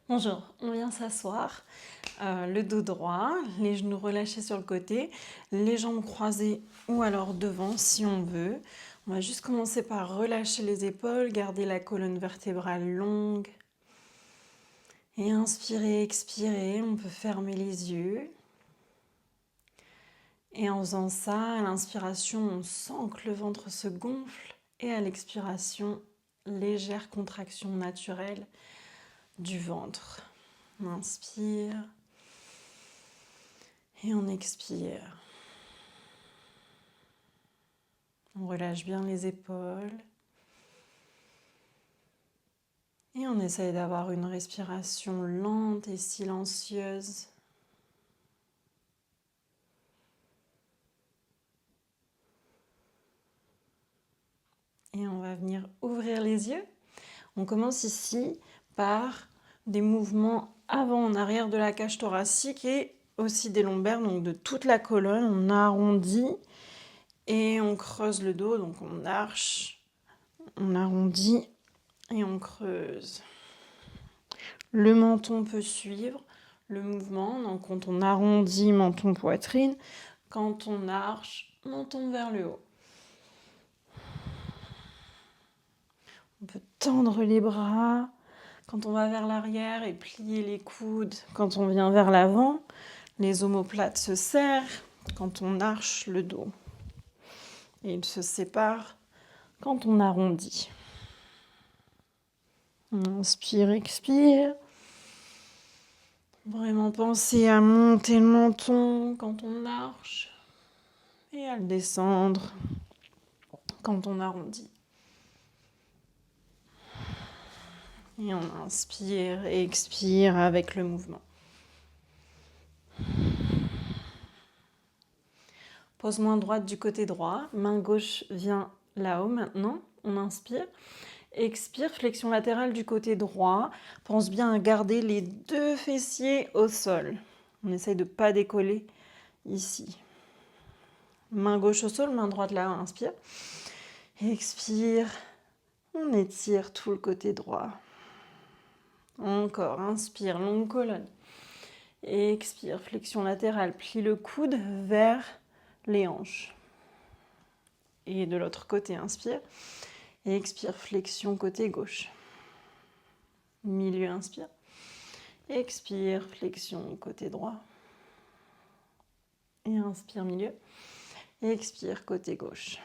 Bonjour, on vient s'asseoir, le dos droit, les genoux relâchés sur le côté, les jambes croisées ou alors devant si on veut. On va juste commencer par relâcher les épaules, garder la colonne vertébrale longue. Et inspirer, expirer, on peut fermer les yeux. Et en faisant ça, à l'inspiration, on sent que le ventre se gonfle et à l'expiration, légère contraction naturelle du ventre. On inspire et on expire. On relâche bien les épaules. Et on essaye d'avoir une respiration lente et silencieuse. Et on va venir ouvrir les yeux. On commence ici par des mouvements avant en arrière de la cage thoracique et aussi des lombaires, donc de toute la colonne. On arrondit et on creuse le dos, donc on arche, on arrondit et on creuse. Le menton peut suivre le mouvement, donc quand on arrondit, menton, poitrine, quand on arche, menton vers le haut. On peut tendre les bras quand on va vers l'arrière et plier les coudes quand on vient vers l'avant. Les omoplates se serrent quand on arche le dos. Et ils se séparent quand on arrondit. On inspire, expire. Vraiment penser à monter le menton quand on arche et à le descendre quand on arrondit. Et on inspire et expire avec le mouvement. Pose main droite du côté droit, main gauche vient là-haut maintenant. On inspire. Expire, flexion latérale du côté droit. Pense bien à garder les deux fessiers au sol. On essaye de ne pas décoller ici. Main gauche au sol, main droite là, on inspire. Expire, on étire tout le côté droit. Encore, inspire, longue colonne. Expire, flexion latérale, plie le coude vers les hanches. Et de l'autre côté, inspire. Expire, flexion côté gauche. Milieu, inspire. Expire, flexion côté droit. Et inspire, milieu. Expire, côté gauche.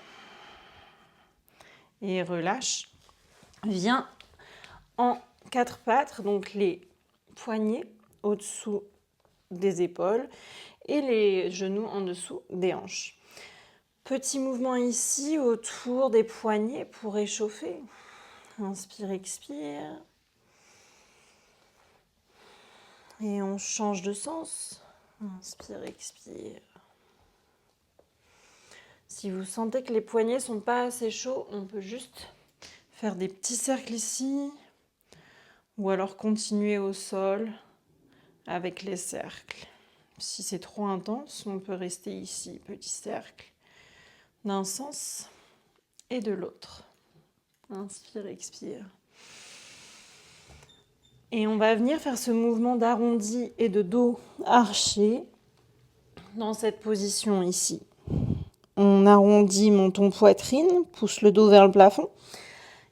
Et relâche. Viens en quatre pattes, donc les poignets au-dessous des épaules et les genoux en dessous des hanches. Petit mouvement ici autour des poignets pour réchauffer. Inspire, expire. Et on change de sens. Inspire, expire. Si vous sentez que les poignets ne sont pas assez chauds, on peut juste faire des petits cercles ici ou alors continuer au sol avec les cercles. Si c'est trop intense, on peut rester ici, petit cercle, d'un sens et de l'autre. Inspire, expire. Et on va venir faire ce mouvement d'arrondi et de dos arché dans cette position ici. On arrondit menton poitrine, pousse le dos vers le plafond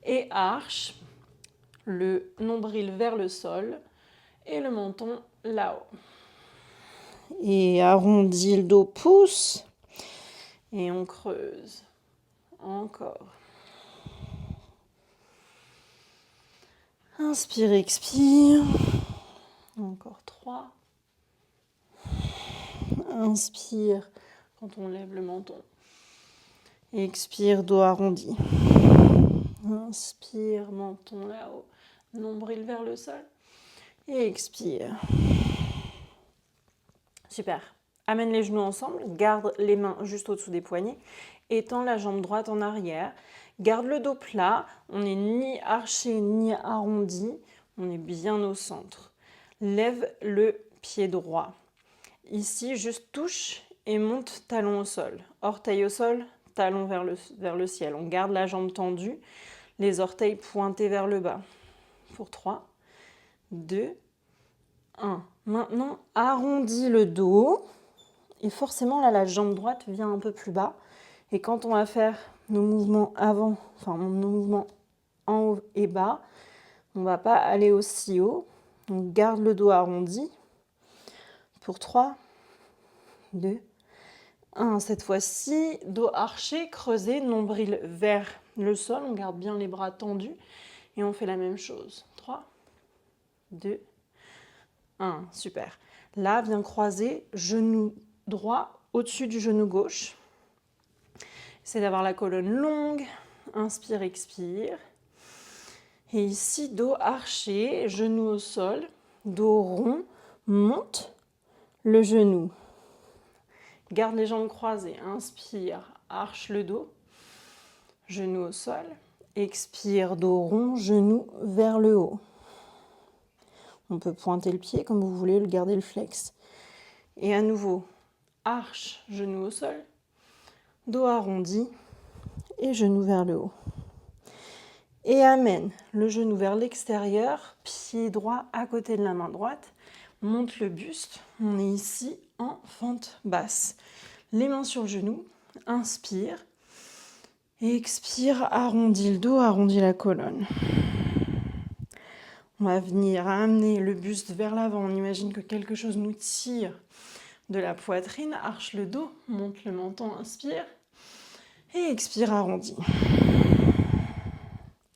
et arche le nombril vers le sol et le menton là-haut. Et arrondit le dos, pousse et on creuse. Encore. Inspire, expire. Encore 3. Inspire quand on lève le menton. Expire, dos arrondi. Inspire, menton là-haut. Nombril vers le sol. Et expire. Super. Amène les genoux ensemble. Garde les mains juste au-dessous des poignets. Étends la jambe droite en arrière. Garde le dos plat. On n'est ni arché ni arrondi. On est bien au centre. Lève le pied droit. Ici, juste touche et monte talon au sol. Orteil au sol, talon vers le ciel. On garde la jambe tendue, les orteils pointés vers le bas. Pour 3, 2, 1. Maintenant, arrondis le dos. Et forcément, là, la jambe droite vient un peu plus bas. Et quand on va faire nos mouvements avant, enfin nos mouvements en haut et bas, on ne va pas aller aussi haut. Donc, garde le dos arrondi. Pour 3, 2, 1. Cette fois-ci, dos arché, creusé, nombril vers le sol. On garde bien les bras tendus. Et on fait la même chose. 3, 2, 1. Super. Là, viens croiser, genou droit au-dessus du genou gauche. C'est d'avoir la colonne longue. Inspire, expire. Et ici, dos arché, genou au sol, dos rond, monte le genou. Garde les jambes croisées. Inspire, arche le dos, genou au sol. Expire, dos rond, genou vers le haut. On peut pointer le pied comme vous voulez, garder le flex. Et à nouveau, arche, genou au sol, dos arrondi et genou vers le haut. Et amène le genou vers l'extérieur, pied droit à côté de la main droite. Monte le buste. On est ici en fente basse. Les mains sur le genou. Inspire. Expire, arrondis le dos, arrondis la colonne. On va venir amener le buste vers l'avant. On imagine que quelque chose nous tire de la poitrine. Arche le dos, monte le menton, inspire. Et expire, arrondis.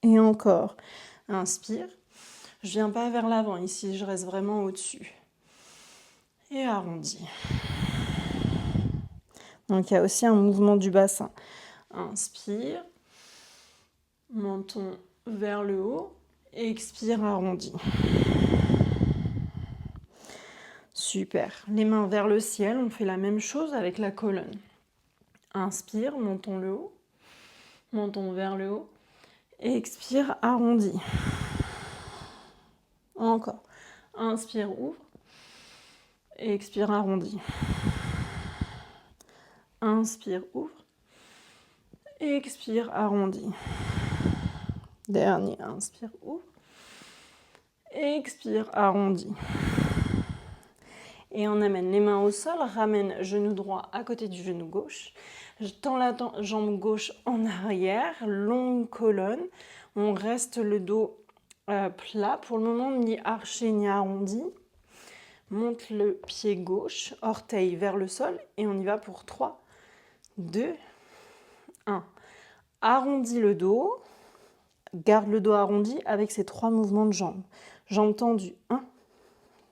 Et encore. Inspire. Je ne viens pas vers l'avant ici, je reste vraiment au-dessus. Et arrondis. Donc il y a aussi un mouvement du bassin. Inspire. Menton vers le haut. Expire, arrondi. Super. Les mains vers le ciel. On fait la même chose avec la colonne. Inspire, menton le haut. Menton vers le haut. Expire, arrondi. Encore. Inspire, ouvre. Expire, arrondi. Inspire, ouvre. Expire, arrondi. Dernier, inspire, ouvre. Expire, arrondi. Et on amène les mains au sol, ramène genou droit à côté du genou gauche. Je tends la jambe gauche en arrière, longue colonne. On reste le dos plat. Pour le moment, ni arché ni arrondi. Monte le pied gauche, orteil vers le sol. Et on y va pour 3, 2, 1. Arrondis le dos. Garde le dos arrondi avec ces 3 mouvements de jambes. Jambes tendues. 1,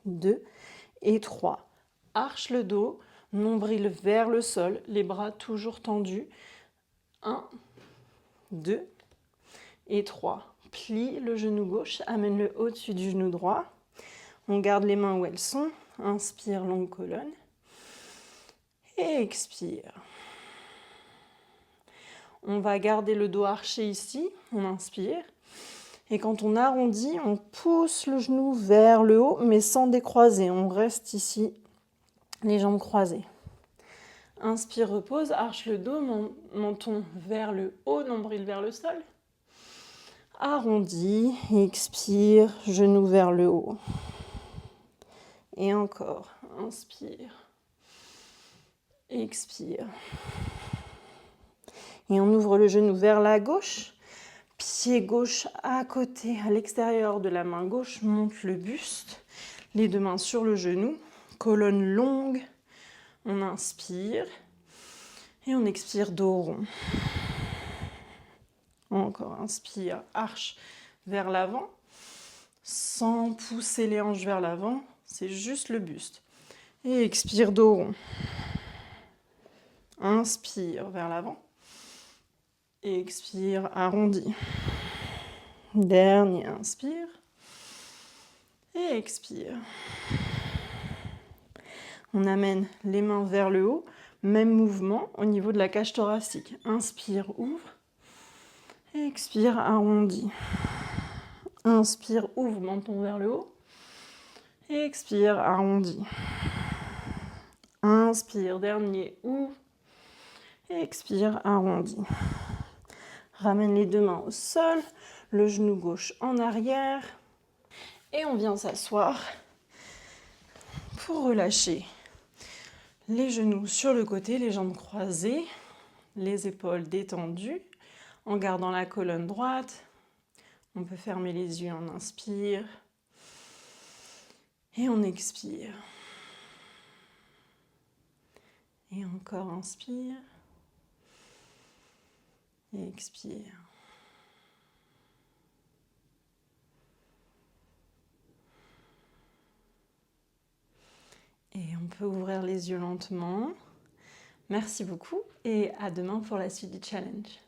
2 et 3. Arche le dos, nombril vers le sol, les bras toujours tendus. 1, 2 et 3. Plie le genou gauche, amène-le au-dessus du genou droit. On garde les mains où elles sont. Inspire, longue colonne. Et expire. On va garder le dos arché ici. On inspire. Et quand on arrondit, on pousse le genou vers le haut, mais sans décroiser. On reste ici, les jambes croisées. Inspire, repose, arche le dos, menton vers le haut, nombril vers le sol. Arrondis, expire, genou vers le haut. Et encore, inspire, expire. Et on ouvre le genou vers la gauche. Pied gauche à côté, à l'extérieur de la main gauche, monte le buste. Les 2 mains sur le genou, colonne longue. On inspire et on expire, dos rond. Encore, inspire, arche vers l'avant, sans pousser les hanches vers l'avant, c'est juste le buste. Et expire, dos rond. Inspire vers l'avant. Expire, arrondi. Dernier, inspire. Et expire. On amène les mains vers le haut. Même mouvement au niveau de la cage thoracique. Inspire, ouvre. Expire, arrondi. Inspire, ouvre, menton vers le haut. Expire, arrondi. Inspire, dernier, ouvre. Expire, arrondi. Ramène les 2 mains au sol, le genou gauche en arrière. Et on vient s'asseoir. pour relâcher les genoux sur le côté, les jambes croisées, les épaules détendues, en gardant la colonne droite. On peut fermer les yeux, on inspire et on expire. Et encore inspire et expire. Et on peut ouvrir les yeux lentement. Merci beaucoup et à demain pour la suite du challenge.